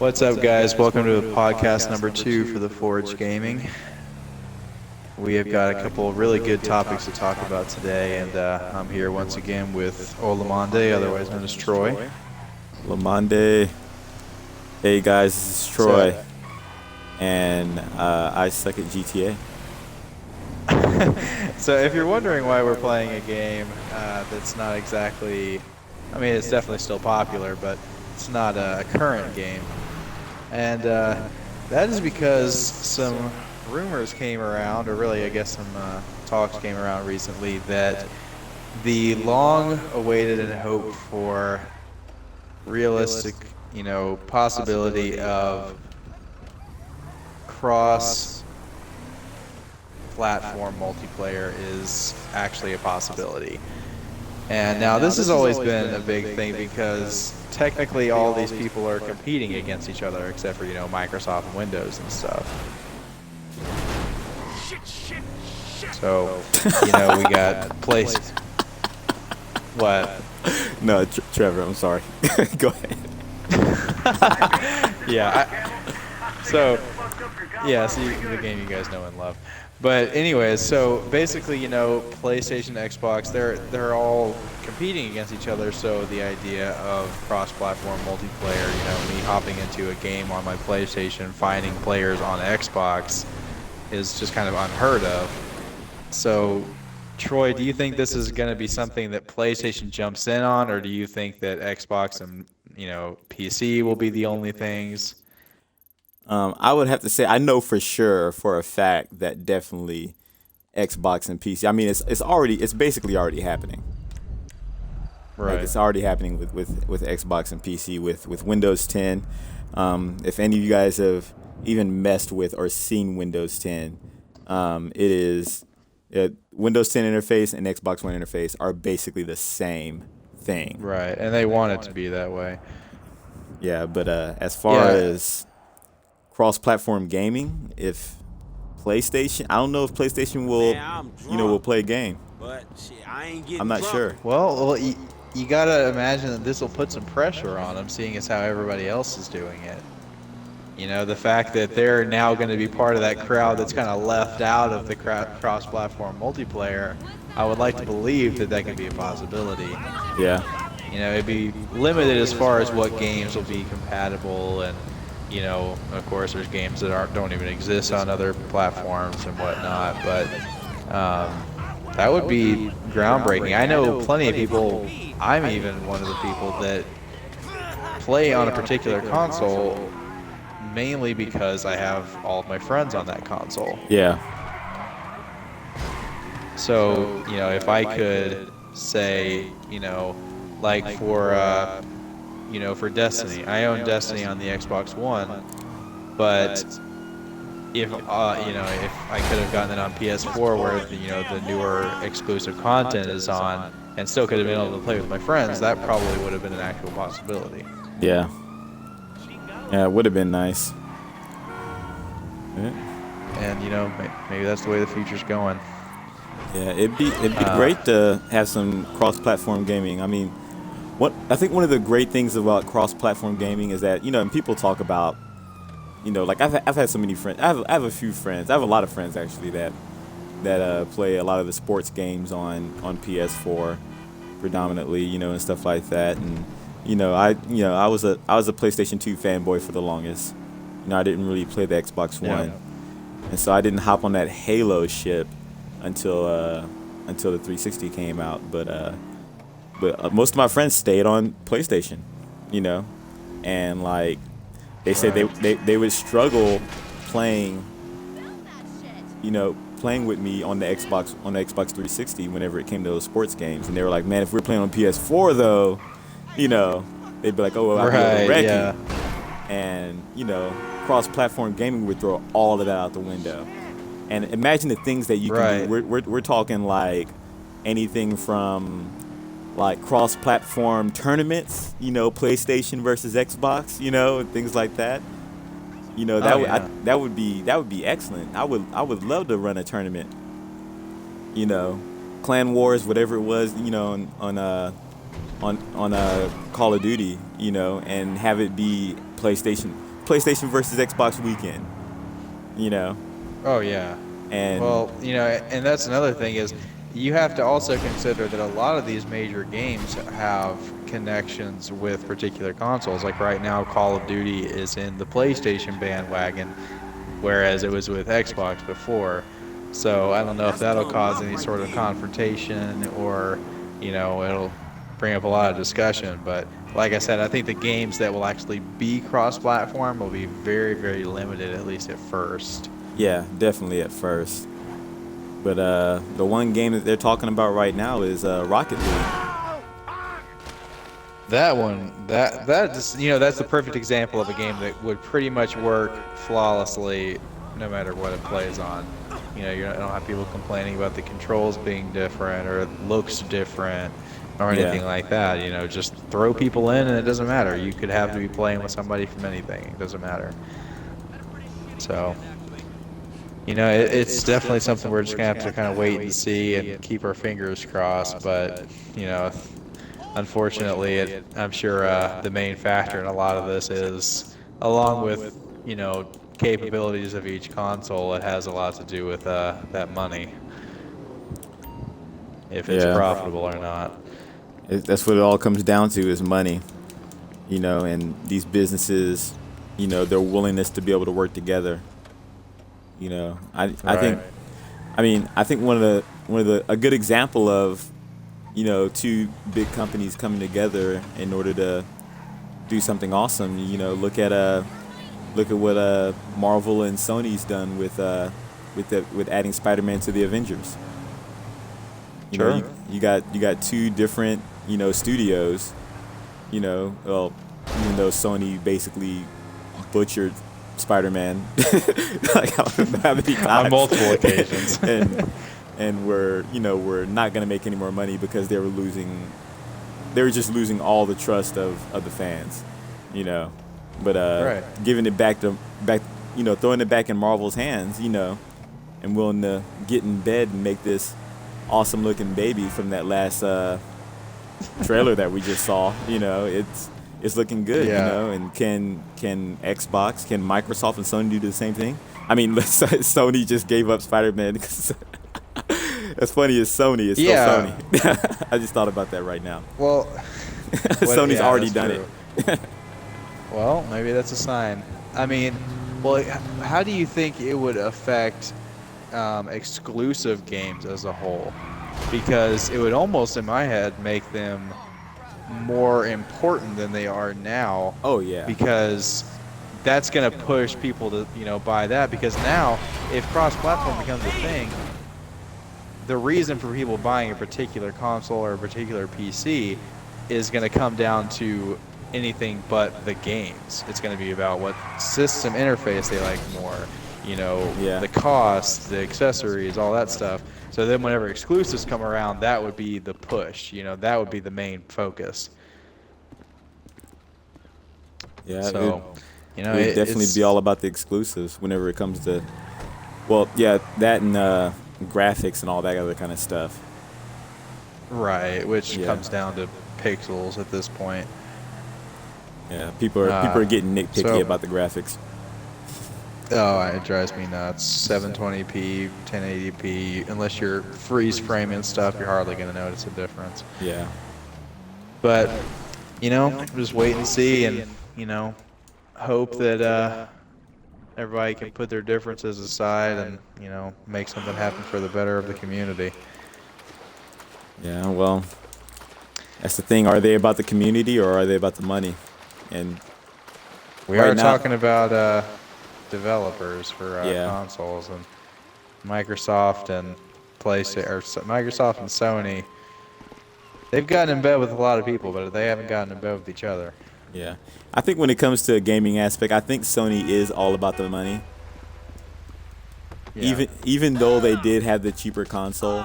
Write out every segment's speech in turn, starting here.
What's up, guys? Welcome to podcast number 2 for the Forge Gaming. We have got a couple of really good topics to talk about today, and I'm here once again with Olamande, otherwise known as Troy. Lamande. Hey guys, this is Troy, and I suck at GTA. So if you're wondering why we're playing a game that's not exactly, I mean, it's definitely still popular, but it's not a current game. And that is because some rumors came around, or really I guess some talks came around recently, that the long-awaited and hoped for realistic, possibility of cross-platform multiplayer is actually a possibility. And now this has always been a big thing because technically all these people are competing against each other except for, Microsoft and Windows and stuff. So, we got What? No, Trevor, I'm sorry. Go ahead. So the game you guys know and love. But anyways, so basically, PlayStation, Xbox, they're all competing against each other. So the idea of cross-platform multiplayer, me hopping into a game on my PlayStation, finding players on Xbox, is just kind of unheard of. So, Troy, do you think this is going to be something that PlayStation jumps in on, or do you think that Xbox and PC will be the only things? I would have to say I know for sure, for a fact, that definitely Xbox and PC. I mean, it's basically already happening. Right. Like, it's already happening with Xbox and PC with Windows 10. If any of you guys have even messed with or seen Windows 10, Windows 10 interface and Xbox One interface are basically the same thing. Right, and they want it to be that way. Yeah, but as far as cross-platform gaming, if PlayStation, I don't know if PlayStation will, will play a game. But shit, I'm not sure. Well, you gotta imagine that this will put some pressure on them, seeing as how everybody else is doing it. The fact that they're now going to be part of that crowd that's kind of left out of the cross-platform multiplayer, I would like to believe that could be a possibility. Yeah. It'd be limited as far as what games will be compatible, and of course, there's games that don't even exist on other platforms and whatnot. But that would be groundbreaking. I know plenty of people. I'm even one of the people that play on a particular console, mainly because I have all of my friends on that console. Yeah. So, if I could say, like for Destiny, I own Destiny on the Xbox One, but if if I could have gotten it on PS4 where the newer exclusive content is on, and still could have been able to play with my friends, that probably would have been an actual possibility. Yeah. Yeah, it would have been nice. Yeah. And maybe that's the way the future's going. Yeah, it'd be great to have some cross-platform gaming. I mean, I think one of the great things about cross-platform gaming is that and people talk about, like I've had so many friends. I have a few friends. I have a lot of friends actually that play a lot of the sports games on PS4 predominantly, and stuff like that. And I was a PlayStation 2 fanboy for the longest. I didn't really play the Xbox One, and so I didn't hop on that Halo ship until the 360 came out. But most of my friends stayed on PlayStation, and like they said they would struggle playing with me on the Xbox 360 whenever it came to those sports games, and they were like, man, if we're playing on PS4 though, they'd be like, oh, well, I'll be able to wreck you. And cross-platform gaming would throw all of that out the window. And imagine the things that you can do. We're talking like anything from like cross-platform tournaments, PlayStation versus Xbox, and things like that. That would be excellent. I would love to run a tournament. Clan Wars, whatever it was, on Call of Duty, and have it be PlayStation PlayStation versus Xbox weekend. You know, Oh yeah. and Well, and that's another thing is you have to also consider that a lot of these major games have connections with particular consoles. Like right now, Call of Duty is in the PlayStation bandwagon, whereas it was with Xbox before. So I don't know if that'll cause any sort of confrontation or, it'll bring up a lot of discussion. But like I said, I think the games that will actually be cross-platform will be very, very limited, at least at first. yeah, definitely at first. But the one game that they're talking about right now is Rocket League. That one, that just, that's the perfect example of a game that would pretty much work flawlessly no matter what it plays on. You don't have people complaining about the controls being different or it looks different or anything Yeah. like that. Just throw people in and it doesn't matter. You could have to be playing with somebody from anything. It doesn't matter. So, it's definitely something we're just going to have to kind of wait and see and keep our fingers crossed. But, unfortunately, I'm sure the main factor in a lot of this is, along with, capabilities of each console, it has a lot to do with that money, if it's Yeah. profitable or not. That's what it all comes down to is money. And these businesses, their willingness to be able to work together. I think, I think one of the a good example of, two big companies coming together in order to do something awesome. Look at what Marvel and Sony's done with adding Spider-Man to the Avengers. Sure. You got two different studios. Well, even though Sony basically butchered Spider-Man like how many times On multiple occasions. and we're not gonna make any more money because they were just losing all the trust of the fans. But Right. giving it back, throwing it back in Marvel's hands, and willing to get in bed and make this awesome looking baby from that last trailer that we just saw. It's looking good. Yeah. And can Xbox, can Microsoft and Sony do the same thing? I mean, Sony just gave up Spider-Man. As funny as Sony is, still Yeah. Sony. I just thought about that right now. Well, Sony's yeah, already that's done true. it. Well, maybe that's a sign. I mean, well, how do you think it would affect exclusive games as a whole? Because it would almost, in my head, make them more important than they are now. Oh yeah. Because that's going to push people to, buy that. Because now, if cross-platform becomes a thing, the reason for people buying a particular console or a particular PC is going to come down to anything but the games. It's going to be about what system interface they like more, Yeah. the cost, the accessories, all that stuff. So then whenever exclusives come around, that would be the push, that would be the main focus. Yeah. So, It would definitely it's, be all about the exclusives whenever it comes to, well, yeah, that and graphics and all that other kind of stuff. right, which Yeah. comes down to pixels at this point. Yeah, people are getting nitpicky so- about the graphics. Oh, it drives me nuts. 720p, 1080p. Unless you're freeze framing stuff, you're hardly going to notice a difference. Yeah. But, just wait and see and, hope that everybody can put their differences aside and, make something happen for the better of the community. Yeah, well, that's the thing. Are they about the community or are they about the money? And We Right are now- talking about developers for Yeah. consoles, and Microsoft and Microsoft and Sony. They've gotten in bed with a lot of people, but they haven't gotten in bed with each other. yeah, I think when it comes to a gaming aspect, I think Sony is all about the money. Yeah. Even though they did have the cheaper console,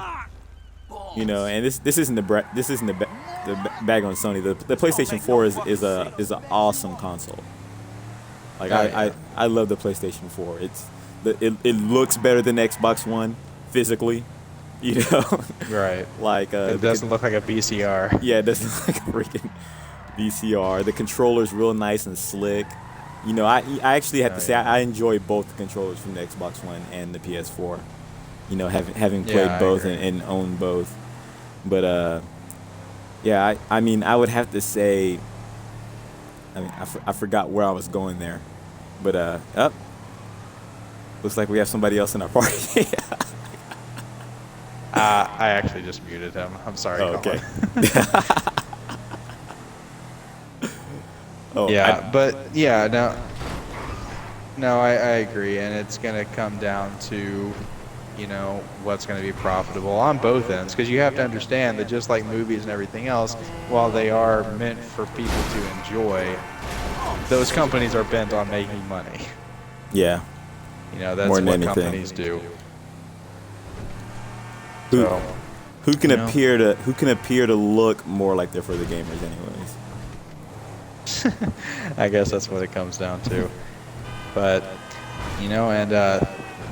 and this isn't the bag on Sony. The PlayStation 4 is an awesome console. Like Oh, yeah. I love the PlayStation 4. It looks better than Xbox One physically, Right. like It doesn't look like a BCR. yeah, it doesn't look like a freaking VCR. The controller's real nice and slick. You know, I actually have to say I enjoy both the controllers from the Xbox One and the PS4. You know, having played both and owned both. But yeah, I mean, I would have to say. I mean, I forgot where I was going there, but up. Looks like we have somebody else in our party. I actually just muted him. I'm sorry. Oh, okay. Oh, yeah, no, I agree, and it's gonna come down to, you know, what's gonna be profitable on both ends, because you have to understand that just like movies and everything else, while they are meant for people to enjoy, those companies are bent on making money. Yeah. You know, that's what companies do. Who can appear to look more like they're for the gamers, anyways. I guess that's what it comes down to. But, you know, and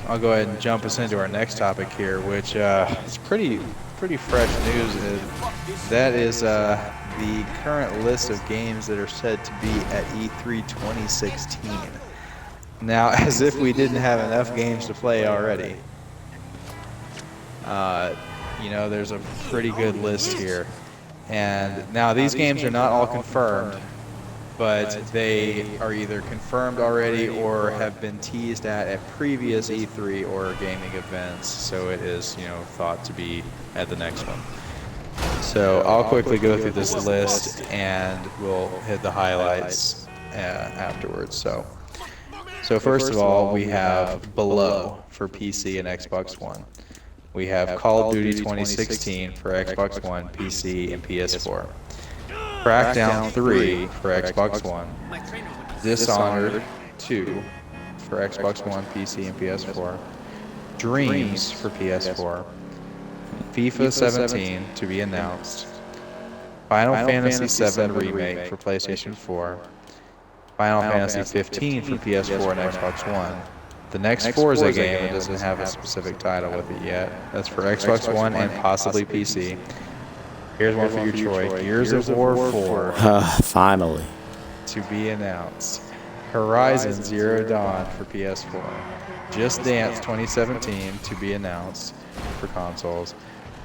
I'll go ahead and jump us into our next topic here, which is pretty fresh news. That is the current list of games that are said to be at E3 2016. Now, as if we didn't have enough games to play already. You know, there's a pretty good list here. And now these games are not all confirmed, but they are either confirmed already or have been teased at previous E3 or gaming events. So it is, you know, thought to be at the next one. So I'll quickly go through this list and we'll hit the highlights afterwards. So first of all, we have Below for PC and Xbox One. We have Call of Duty 2016 for Xbox One, PC, and PS4. Crackdown 3 for Xbox One. Dishonored 2 for Xbox One, PC, and PS4. Dreams for PS4. FIFA 17 to be announced. Final Fantasy 7 Remake for PlayStation 4. Final Fantasy 15 for PS4 and Xbox One. The next Forza game, it doesn't have a specific title with it yet. That's for Xbox One and possibly PC. Here's one for your choice. Gears of War 4. Finally. To be announced. Horizon Zero Dawn for PS4. Just Dance 2017 to be announced for consoles.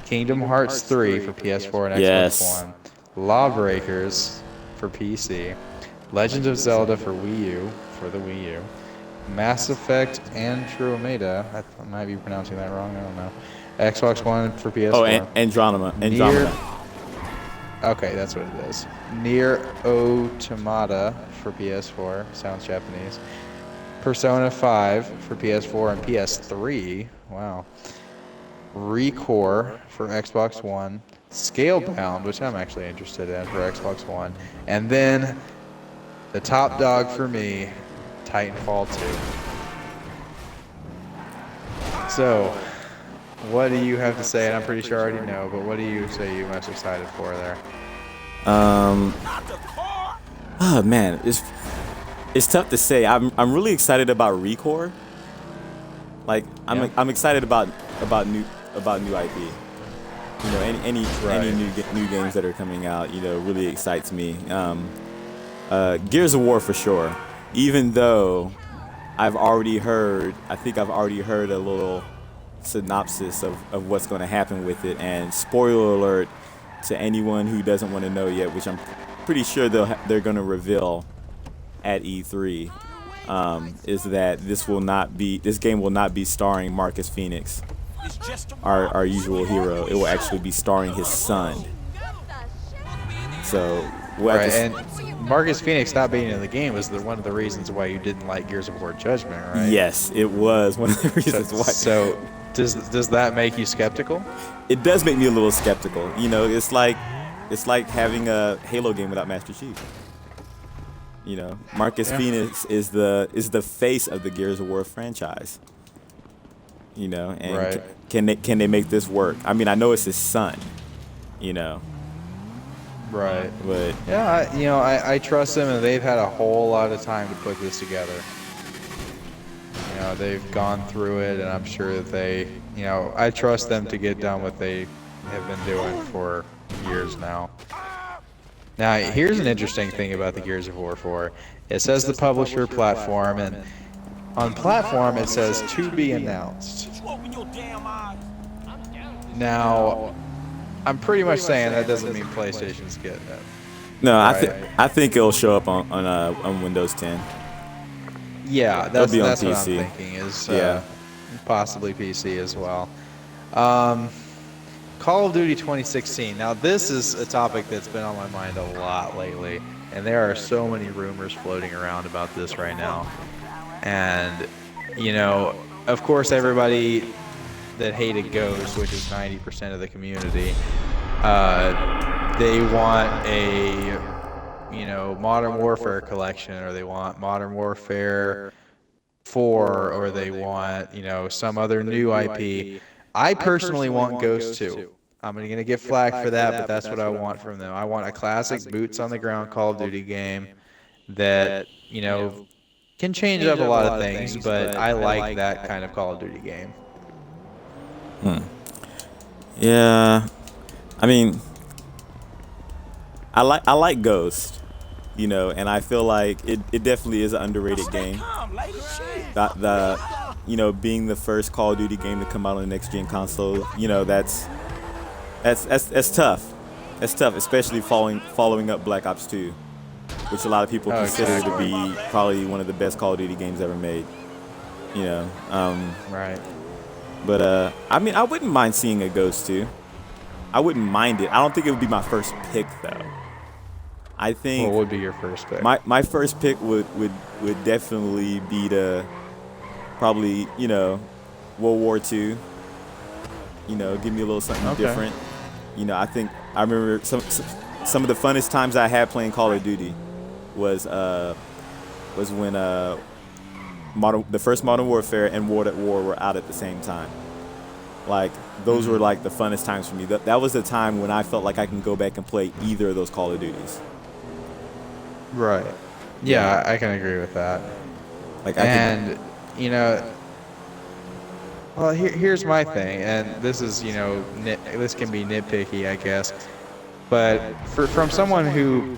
Kingdom Hearts 3 for PS4 and Xbox One. Lawbreakers for PC. Legend of Zelda for Wii U, for the Wii U. Mass Effect Andromeda, I might be pronouncing that wrong, I don't know. Xbox One for PS4. Oh, Andromeda. Okay, that's what it is. Nier Automata for PS4, sounds Japanese. Persona 5 for PS4 and PS3, wow. Recore for Xbox One. Scalebound, which I'm actually interested in for Xbox One. And then the top dog for me, Titanfall 2. So, what do you have to say? And I'm pretty sure I already know, but what do you say you're most excited for there? Oh man, it's tough to say. I'm really excited about Recore. Like I'm excited about new IP. You know, any new games that are coming out, you know, really excites me. Gears of War for sure. Even though I think I've already heard a little synopsis of what's going to happen with it. And spoiler alert to anyone who doesn't want to know yet, which I'm pretty sure they're going to reveal at E3, is that this game will not be starring Marcus Phoenix, our usual hero. It will actually be starring his son. So. And Marcus Phoenix not being in the game was one of the reasons why you didn't like Gears of War Judgment, right? Yes, it was one of the reasons why. So does that make you skeptical? It does make me a little skeptical. You know, it's like having a Halo game without Master Chief. You know, Marcus Phoenix is the face of the Gears of War franchise. You know, and can they make this work? I mean, I know it's his son. You know. Right. But yeah, I trust them, and they've had a whole lot of time to put this together. You know, they've gone through it, and I'm sure that I trust them to get done what they have been doing for years now. Now, here's an interesting thing about the Gears of War 4, It says the publisher, platform, and on platform it says to be announced. Now, I'm pretty much saying that doesn't mean PlayStation's getting it. No, Right. I think it'll show up on Windows 10. Yeah, that's be on what I'm PC. thinking is Yeah. possibly PC as well. Call of Duty 2016. Now, this is a topic that's been on my mind a lot lately, and there are so many rumors floating around about this right now. And, you know, of course, everybody that hated Ghost, which is 90% of the community, they want a, you know, Modern Warfare collection, or they want Modern Warfare 4, or they want, you know, some other new IP. I personally want Ghost 2. I'm going to get flack for that, but that's what I want from them. I want a classic boots on the ground Call of Duty game that, you know, can change up a lot of things, but I like that kind of Call of Duty game. Yeah, I mean, I like Ghost, you know, and I feel like it definitely is an underrated game. The you know, being the first Call of Duty game to come out on the next gen console, you know, that's tough. That's tough, especially following up Black Ops 2, which a lot of people consider to be probably one of the best Call of Duty games ever made. You know, Right. but I mean, I wouldn't mind seeing a Ghost 2. I wouldn't mind it. I don't think it would be my first pick though. I think What would be your first pick? my first pick would definitely be the probably, you know, World War II. You know, give me a little something different. You know, I remember some of the funnest times I had playing Call of Duty was when the first Modern Warfare and World at War were out at the same time. Like, those were like the funnest times for me. That was the time when I felt like I can go back and play either of those Call of Duties. Right. Yeah, I can agree with that. Like, You know, well, here's my thing, and this is, you know, this can be nitpicky, I guess, but from someone who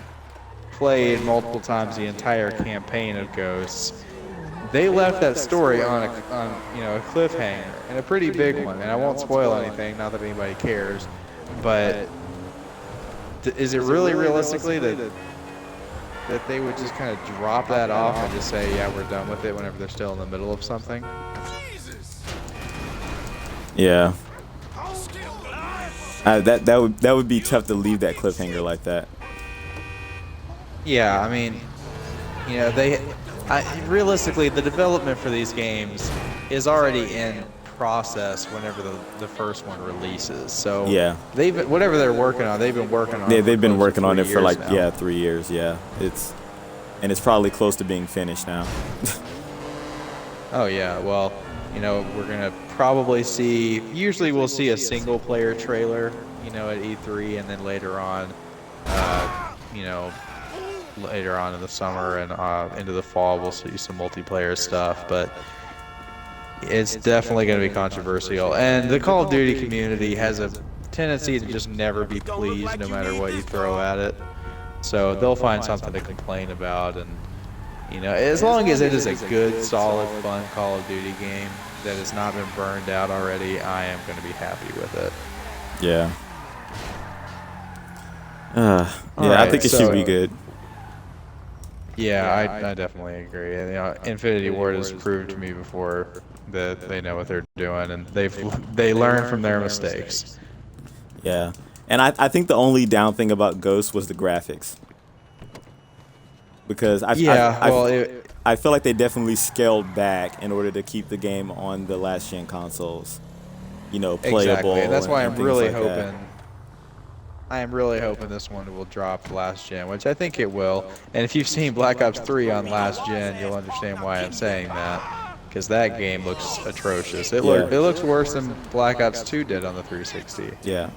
played multiple times the entire campaign of Ghosts, they left that story on you know, a cliffhanger, and a pretty big one. And I won't spoil anything, not that anybody cares, but is it really realistically that they would just kind of drop that off and just say, yeah, we're done with it whenever they're still in the middle of something? yeah. That would be tough to leave that cliffhanger like that. Yeah, I mean, you know, realistically, the development for these games is already in process whenever the first one releases. So Yeah. whatever they're working on, they've been working on. Yeah, they've been working on it for like now. 3 years. Yeah, it's probably close to being finished now. Oh yeah, well, you know, we're gonna probably see. Usually, we'll see a single-player trailer, you know, at E3, and then later on, you know, later on in the summer and into the fall, we'll see some multiplayer stuff. But it's definitely going to be controversial, and the Call of Duty community has a tendency to just never be pleased, no matter what you throw at it. So they'll find something to complain about, and you know, as long as it is a good, solid, fun Call of Duty game that has not been burned out already, I am going to be happy with it. Yeah. Yeah, Alright, I think it should be good. Yeah, I definitely agree. And, you know, Infinity Ward has proved to me before that they know what they're doing, and they learn from their mistakes. Yeah, and I think the only down thing about Ghost was the graphics, because I feel like they definitely scaled back in order to keep the game on the last gen consoles, you know, playable. Exactly. That's why I'm really hoping. hoping. I am really hoping this one will drop last gen, which I think it will. And if you've seen Black Ops 3 on last gen, you'll understand why I'm saying that, because that game looks atrocious. It looks worse than Black Ops 2 did on the 360. Yeah,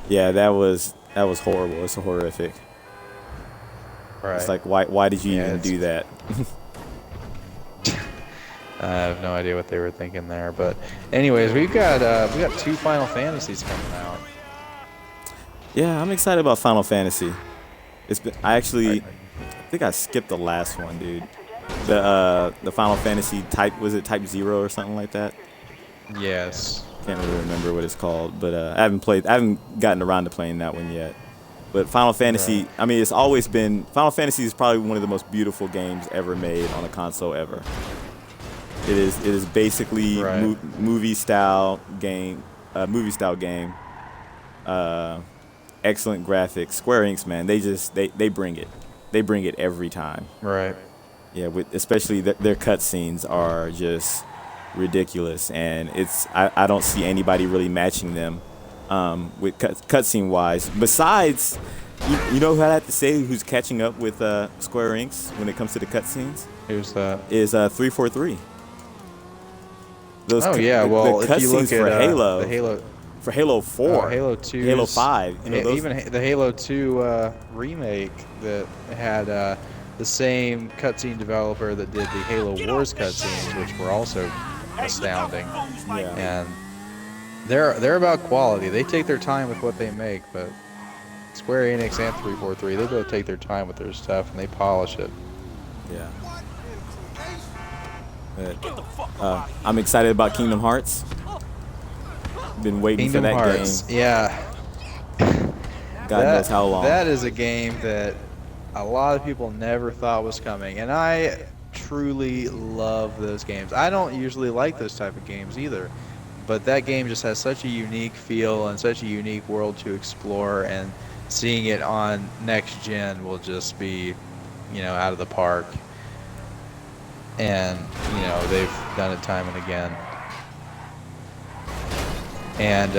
yeah, that was horrible. It's horrific. Right. It's like, why did you even do that? I have no idea what they were thinking there, but anyways, we got 2 Final Fantasies coming out. Yeah, I'm excited about Final Fantasy. I actually think I skipped the last one, dude. The Final Fantasy Type Type 0 or something like that? Yes. Can't really remember what it's called, but I haven't gotten around to playing that one yet. But Final Fantasy, I mean, it's always been, Final Fantasy is probably one of the most beautiful games ever made on a console ever. It is basically movie style game. Excellent graphics. Square Enix, man, they bring it. They bring it every time. Right. Yeah, especially their cutscenes are just ridiculous, and I don't see anybody really matching them with cutscene wise. Besides, you know who I have to say who's catching up with Square Enix when it comes to the cutscenes? Who's that? Is 343. Those well, the if you look cutscenes for at Halo, for Halo 4, Halo 2, Halo 5, you know, even the Halo 2 remake that had the same cutscene developer that did the Halo Wars cutscenes, which were also astounding. Yeah. And they're about quality. They take their time with what they make, but Square Enix and 343, they both take their time with their stuff and they polish it. Yeah. But, I'm excited about Kingdom Hearts. Been waiting for that Hearts, game. yeah. God knows how long. That is a game that a lot of people never thought was coming, and I truly love those games. I don't usually like those type of games either, but that game just has such a unique feel and such a unique world to explore, and seeing it on next gen will just be, out of the park. And they've done it time and again. And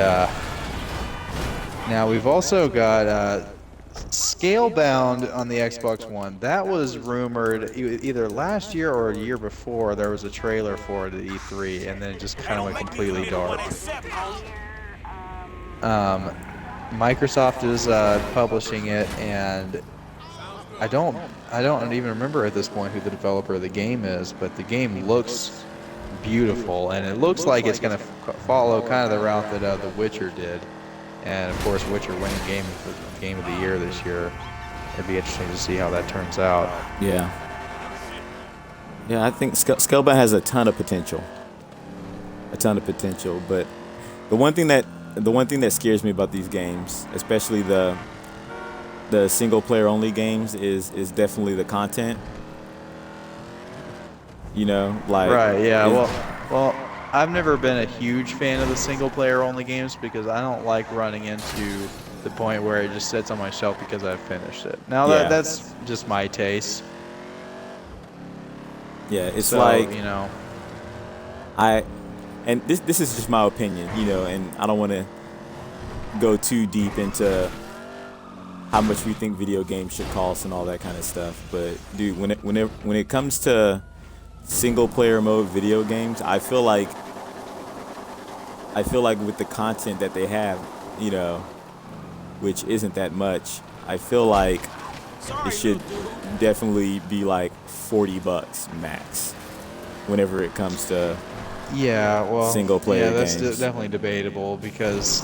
now we've also got Scalebound on the Xbox One. That was rumored either last year or a year before. There was a trailer for it at E3, and then it just kind of went completely dark. Microsoft is publishing it, and I don't even remember at this point who the developer of the game is, but the game looks beautiful, and it looks like it's going to follow kind of the route that The Witcher did. And of course, Witcher winning game of the year this year. It'd be interesting to see how that turns out. Yeah. Yeah, I think Scalebound has a ton of potential. But the one thing that scares me about these games, especially the single player only games, is definitely the content. Right, yeah. Well, I've never been a huge fan of the single player only games because I don't like running into the point where it just sits on my shelf because I've finished it. Now that's just my taste. Yeah, it's so, like and this is just my opinion, and I don't want to go too deep into how much we think video games should cost and all that kind of stuff. But dude, when it comes to single player mode video games, I feel like with the content that they have, which isn't that much, I feel like it should definitely be like $40 max whenever it comes to single player games. That's definitely debatable because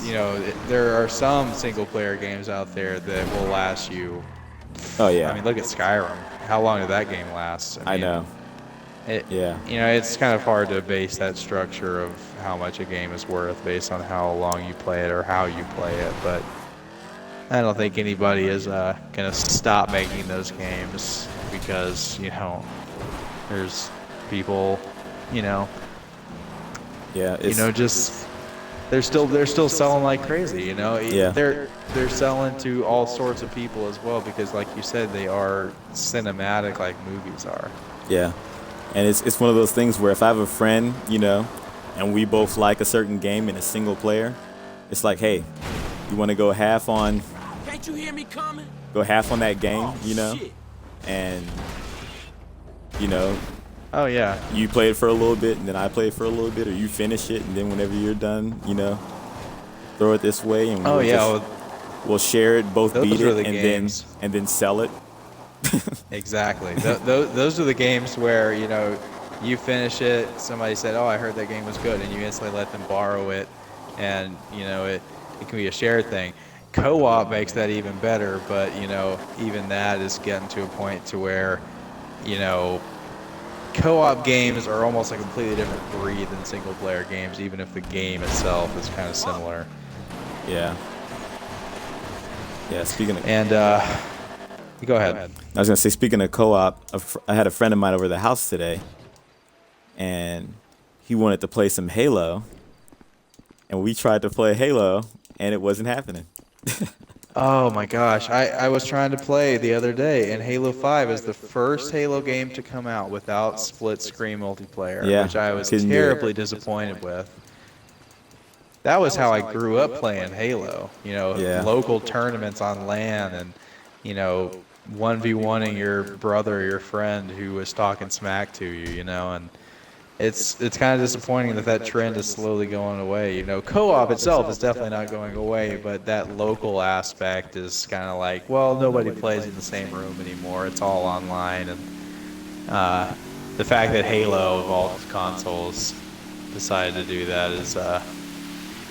there are some single player games out there that will last you. Oh yeah. I mean, look at Skyrim. How long did that game last? I know. It's kind of hard to base that structure of how much a game is worth based on how long you play it or how you play it, but I don't think anybody is gonna stop making those games because there's people, just they're still selling like crazy. Yeah. They're selling to all sorts of people as well because, like you said, they are cinematic like movies are. Yeah. And it's one of those things where if I have a friend, and we both like a certain game in a single player, it's like, hey, you want to go half on? Can't you hear me coming? Go half on that game, Shit. and Oh yeah. you play it for a little bit, and then I play it for a little bit, or you finish it, and then whenever you're done, throw it this way, and we'll share it, both beat it, and then sell it. Exactly. Those are the games where you finish it. Somebody said, "Oh, I heard that game was good," and you instantly let them borrow it, and it can be a shared thing. Co-op makes that even better, but you know, even that is getting to a point to where, you know, co-op games are almost a completely different breed than single player games, even if the game itself is kind of similar. Yeah. Yeah, speaking of... And go ahead. I was going to say, speaking of co-op, I had a friend of mine over the house today, and he wanted to play some Halo, and we tried to play Halo, and it wasn't happening. Oh my gosh, I was trying to play the other day, and Halo 5 is the first Halo game to come out without split screen multiplayer, Yeah, which I was couldn't do it. terribly disappointed with. That was how I grew up playing Halo, you know, Yeah. local tournaments on LAN and, you know, 1v1ing your brother or your friend who was talking smack to you, you know, and it's kind of disappointing that that trend is slowly going away. You know, co-op itself is definitely not going away, but that local aspect is kind of like, well, nobody plays in the same room anymore. It's all online, and the fact that Halo of all consoles decided to do that is a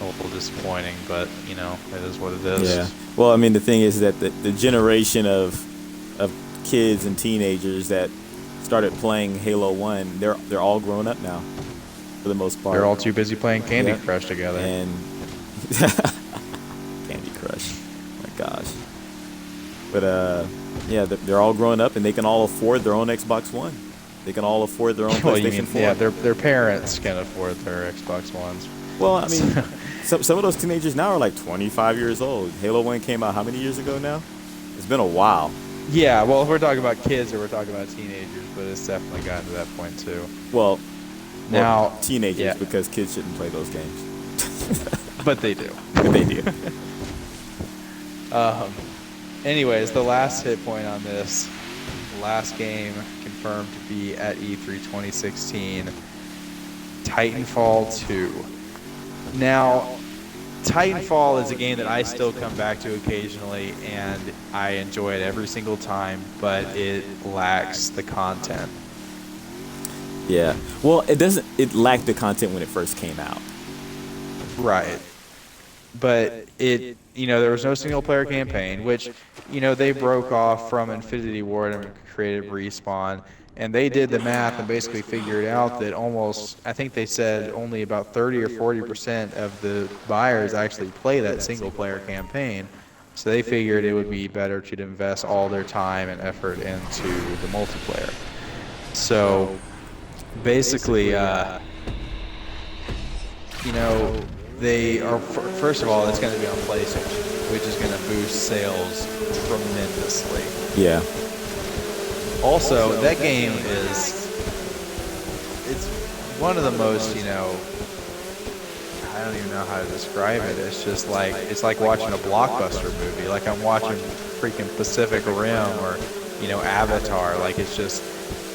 little disappointing, but you know, it is what it is. Yeah. Well, I mean, the thing is that the generation of kids and teenagers that started playing Halo 1, they're all grown up now, for the most part. They're all too busy playing Candy Yeah. Crush together. And Candy Crush, my gosh. But yeah, they're all grown up and they can all afford their own Xbox One. They can all afford their own Well, you PlayStation mean, 4. yeah, their parents can afford their Xbox Ones. Well, I mean, some of those teenagers now are like 25 years old. Halo 1 came out how many years ago now? It's been a while. Yeah, well, if we're talking about kids or we're talking about teenagers, but it's definitely gotten to that point too. Well, Now, teenagers, yeah. because kids shouldn't play those games. But they do. But they do. Anyways, the last hit point on this, last game confirmed to be at E3 2016, Titanfall 2. Now, Titanfall is a game that I still come back to occasionally, and I enjoy it every single time, but it lacks the content. Yeah. Well, it lacked the content when it first came out. Right. But it, you know, there was no single player campaign, which, you know, they broke off from Infinity Ward and created Respawn, and they did the math and basically figured out that almost, I think they said only about 30 or 40% of the buyers actually play that single player campaign. So they figured it would be better to invest all their time and effort into the multiplayer. So basically, you know, they are, first of all, it's going to be on PlayStation, which is going to boost sales tremendously. Yeah. Also, that game it's one of the most, you know, I don't even know how to describe it. It's just like, it's like watching a blockbuster movie. Like I'm watching freaking Pacific Rim or, you know, Avatar. Like it's just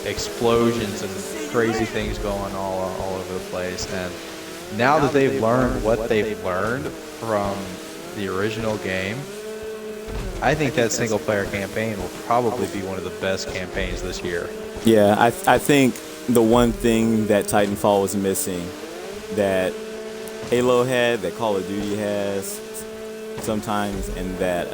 explosions and crazy things going all over the place. And now that they've learned what they've learned from the original game, I think that single player campaign will probably be one of the best campaigns this year. Yeah, I think the one thing that Titanfall was missing that Halo had, that Call of Duty has sometimes, and that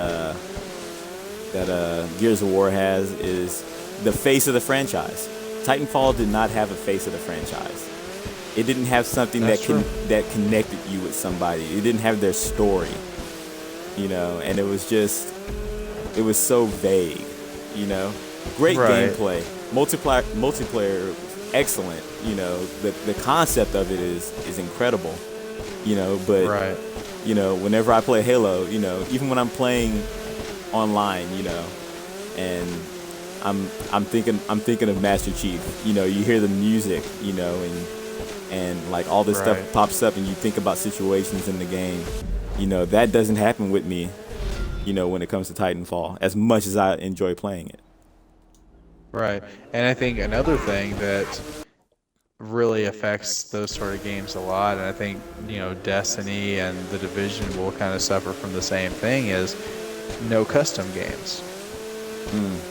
Gears of War has, is the face of the franchise. Titanfall did not have a face of the franchise. It didn't have something that connected you with somebody. It didn't have their story, you know, and it was so vague, you know. Great gameplay, multiplayer, excellent. You know, the concept of it is incredible, you know. But you know, whenever I play Halo, you know, even when I'm playing online, you know, and I'm thinking of Master Chief. You know, you hear the music, you know, and like all this stuff pops up, and you think about situations in the game. You know, that doesn't happen with me, you know, when it comes to Titanfall, as much as I enjoy playing it. Right. And I think another thing that really affects those sort of games a lot, and I think, you know, Destiny and The Division will kind of suffer from the same thing, is no custom games.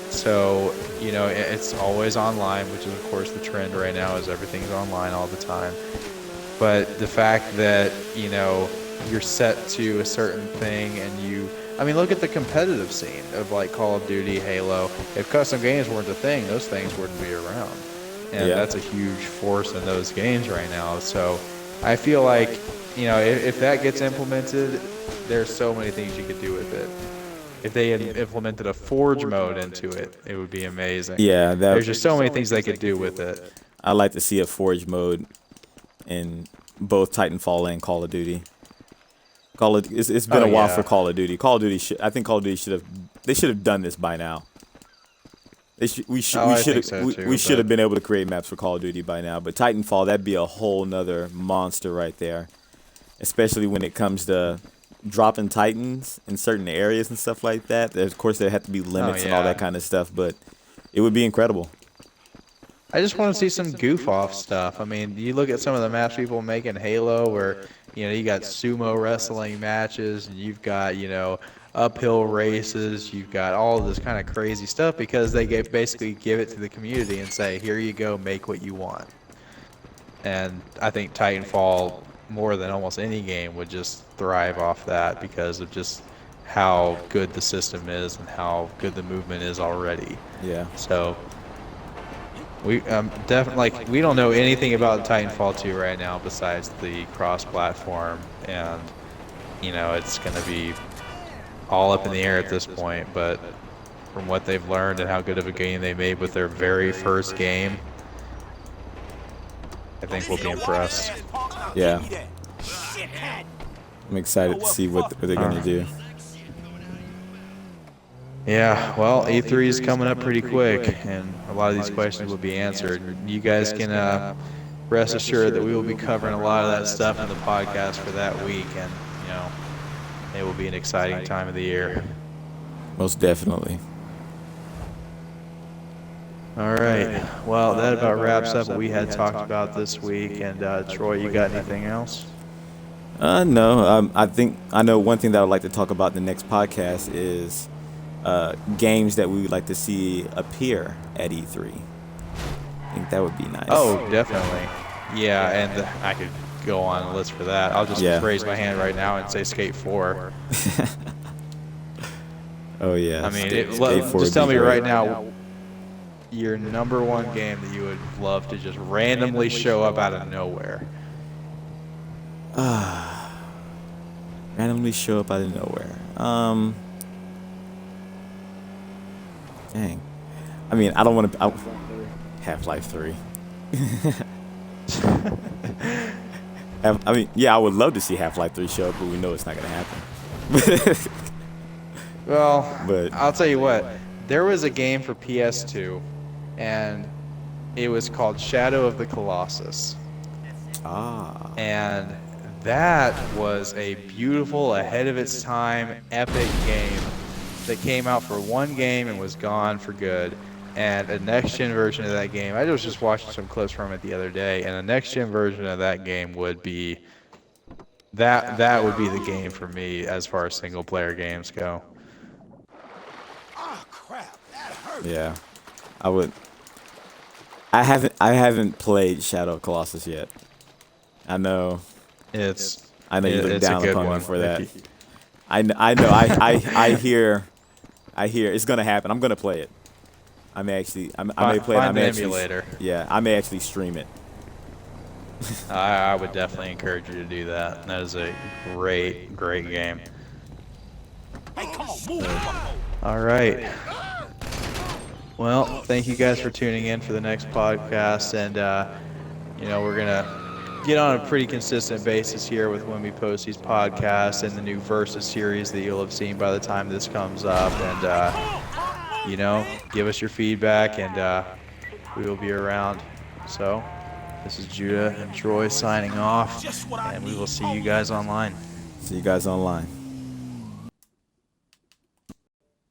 So, you know, it's always online, which is, of course, the trend right now, is everything's online all the time. But the fact that, you know, you're set to a certain thing and you I mean, look at the competitive scene of like Call of Duty, Halo. If custom games weren't a thing, those things wouldn't be around. And Yeah. that's a huge force in those games right now. So I feel like, if that gets implemented, there's so many things you could do with it. If they had implemented a Forge mode into it, it would be amazing. Yeah, There's just so many things they could do with it. I'd like to see a Forge mode in both Titanfall and Call of Duty. It's been a while for Call of Duty. I think Call of Duty should have done this by now. We should have been able to create maps for Call of Duty by now. But Titanfall, that'd be a whole nother monster right there, especially when it comes to dropping Titans in certain areas and stuff like that. Of course, there have to be limits and all that kind of stuff, but it would be incredible. I just want to see some goof off stuff. I mean, you look at some of the maps people make in Halo where, you got sumo wrestling matches and you've got, uphill races. You've got all of this kind of crazy stuff because they basically give it to the community and say, here you go, make what you want. And I think Titanfall, more than almost any game, would just thrive off that because of just how good the system is and how good the movement is already. Yeah. So we definitely we don't know anything about Titanfall 2 right now besides the cross-platform, and it's going to be all up in the air at this point. But from what they've learned and how good of a game they made with their very first game, I think we'll be impressed. Yeah. I'm excited to see what they're going to do. Yeah, well, E3 is coming up pretty quick, and a lot of these questions will be answered. You guys can rest assured that we will be covering a lot of that stuff in the podcast for that week, and, it will be an exciting time of the year. Most definitely. All right. Well, that about wraps up what we had talked about this week. And Troy, you got anything else? No. I know one thing that I'd like to talk about in the next podcast is games that we would like to see appear at E3. I think that would be nice. Oh, definitely. Yeah, and I could go on a list for that. I'll just raise my hand right now and say Skate 4. Oh, yeah. I mean, just tell me right now your number one game that you would love to just randomly show up out of nowhere. Randomly show up out of nowhere. Dang. I mean, I don't want to... Half-Life 3. I mean, yeah, I would love to see Half-Life 3 show up, but we know it's not going to happen. Well, but I'll tell you what. There was a game for PS2, and it was called Shadow of the Colossus. And that was a beautiful, ahead of its time, epic game that came out for one game and was gone for good. And a next-gen version of that game, I was just watching some clips from it the other day, and a next-gen version of that game would be, that would be the game for me as far as single-player games go. Oh crap, that hurt. yeah, I haven't played Shadow of Colossus yet. I know you look down upon me for that. I know. I hear it's gonna happen. I'm gonna play it. I may play it. I may emulator. I may actually stream it. I would definitely encourage you to do that. That is a great game. Hey, come on, move. All right. Well, thank you guys for tuning in for the next podcast, and we're gonna get on a pretty consistent basis here with when we post these podcasts and the new Versus series that you'll have seen by the time this comes up, and give us your feedback, and we will be around. So, this is Judah and Troy signing off, and we will see you guys online. See you guys online.